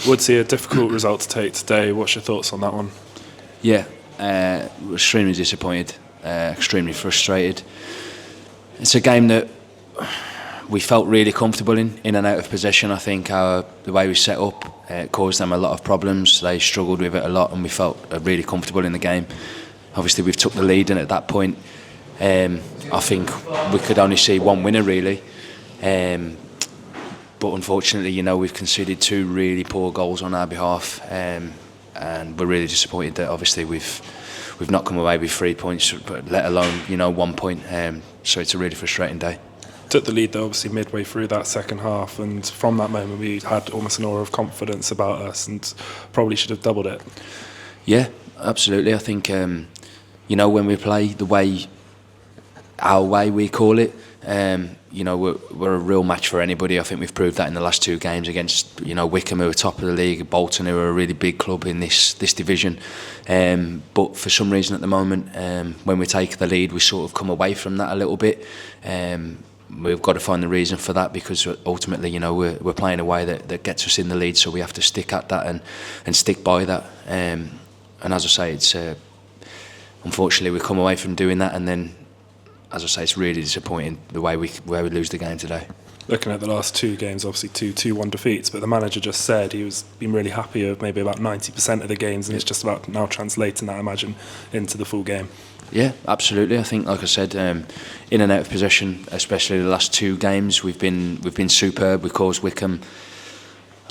Would see a difficult result to take today. What's your thoughts on that one? Yeah, extremely disappointed, extremely frustrated. It's a game that we felt really comfortable in and out of possession. I think the way we set up caused them a lot of problems. They struggled with it a lot, and we felt really comfortable in the game. Obviously, we've took the lead, and at that point, I think we could only see one winner really. But unfortunately, we've conceded 2 really poor goals on our behalf, and we're really disappointed that obviously we've not come away with 3 points, but let alone 1 point. So it's a really frustrating day. Took the lead though, obviously midway through that second half, and from that moment we had almost an aura of confidence about us, and probably should have doubled it. Yeah, absolutely. I think when we play our way we call it. We're a real match for anybody. I think we've proved that in the last 2 games against Wycombe, who are top of the league, Bolton, who are a really big club in this division. But for some reason at the moment, when we take the lead, we sort of come away from that a little bit. We've got to find the reason for that, because ultimately, we're playing a way that gets us in the lead, so we have to stick at that and stick by that. And as I say, it's unfortunately we come away from doing that, and then, as I say, it's really disappointing the way we lose the game today. Looking at the last 2 games, obviously 2-1 defeats, but the manager just said he was been really happy with maybe about 90% of the games, and it's just about now translating that, I imagine, into the full game. Yeah, absolutely. I think, like I said, in and out of possession, especially the last 2 games, we've been superb. We caused Wycombe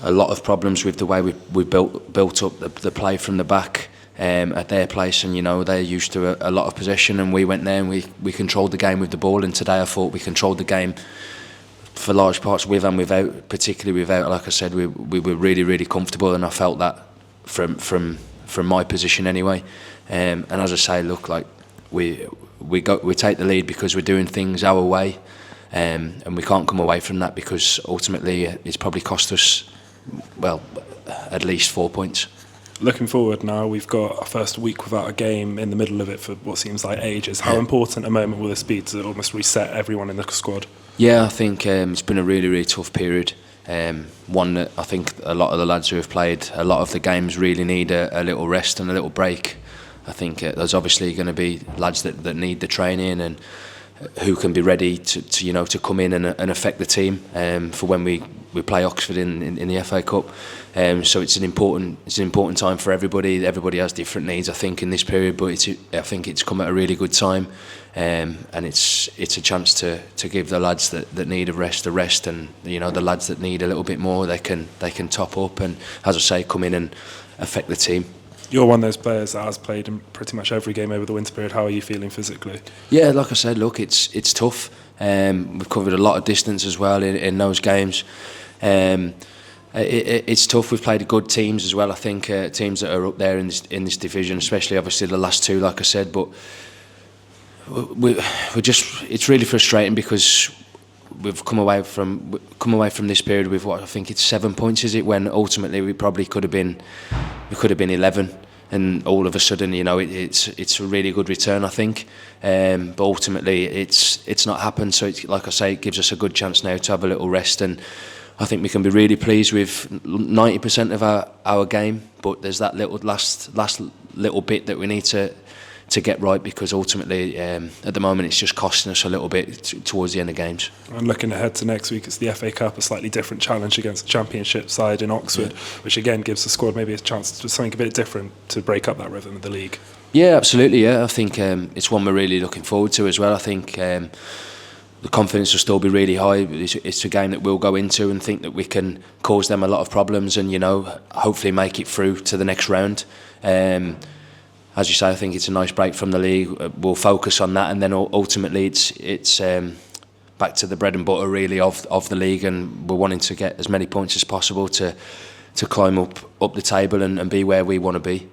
a lot of problems with the way we built up the play from the back. At their place, and they're used to a lot of possession, and we went there and we controlled the game with the ball. And today I thought we controlled the game for large parts, with and without, particularly without. Like I said, we were really, really comfortable, and I felt that from my position anyway. And as I say, look, like we take the lead because we're doing things our way, and we can't come away from that, because ultimately it's probably cost us, well, at least 4 points. Looking forward now, we've got our first week without a game in the middle of it for what seems like ages. How important a moment will this be to almost reset everyone in the squad? Yeah, I think it's been a really, really tough period. One that I think a lot of the lads who have played a lot of the games really need a little rest and a little break. I think there's obviously going to be lads that need the training and who can be ready to come in and affect the team for when we play Oxford in the FA Cup. So it's an important time for everybody. Everybody has different needs, I think, in this period, but I think it's come at a really good time, and it's a chance to give the lads that need a rest, and the lads that need a little bit more, they can top up and, as I say, come in and affect the team. You're one of those players that has played in pretty much every game over the winter period. How are you feeling physically? Yeah, like I said, look, it's tough. We've covered a lot of distance as well in those games. It's tough. We've played good teams as well. I think teams that are up there in this division, especially obviously the last 2, like I said. But it's really frustrating, because we've come away from this period with what I think it's 7 points, is it? When ultimately we probably could have been 11, and all of a sudden, it's a really good return, I think. But ultimately, it's not happened. So, like I say, it gives us a good chance now to have a little rest, and I think we can be really pleased with 90% of our game. But there's that little last little bit that we need to get right, because ultimately at the moment it's just costing us a little bit towards the end of games. And looking ahead to next week, it's the FA Cup, a slightly different challenge against the Championship side in Oxford, which again gives the squad maybe a chance to do something a bit different to break up that rhythm of the league. Yeah, absolutely. Yeah, I think it's one we're really looking forward to as well. I think the confidence will still be really high. It's a game that we'll go into and think that we can cause them a lot of problems, and hopefully make it through to the next round. As you say, I think it's a nice break from the league. We'll focus on that, and then ultimately it's back to the bread and butter really of the league, and we're wanting to get as many points as possible to climb up the table and be where we want to be.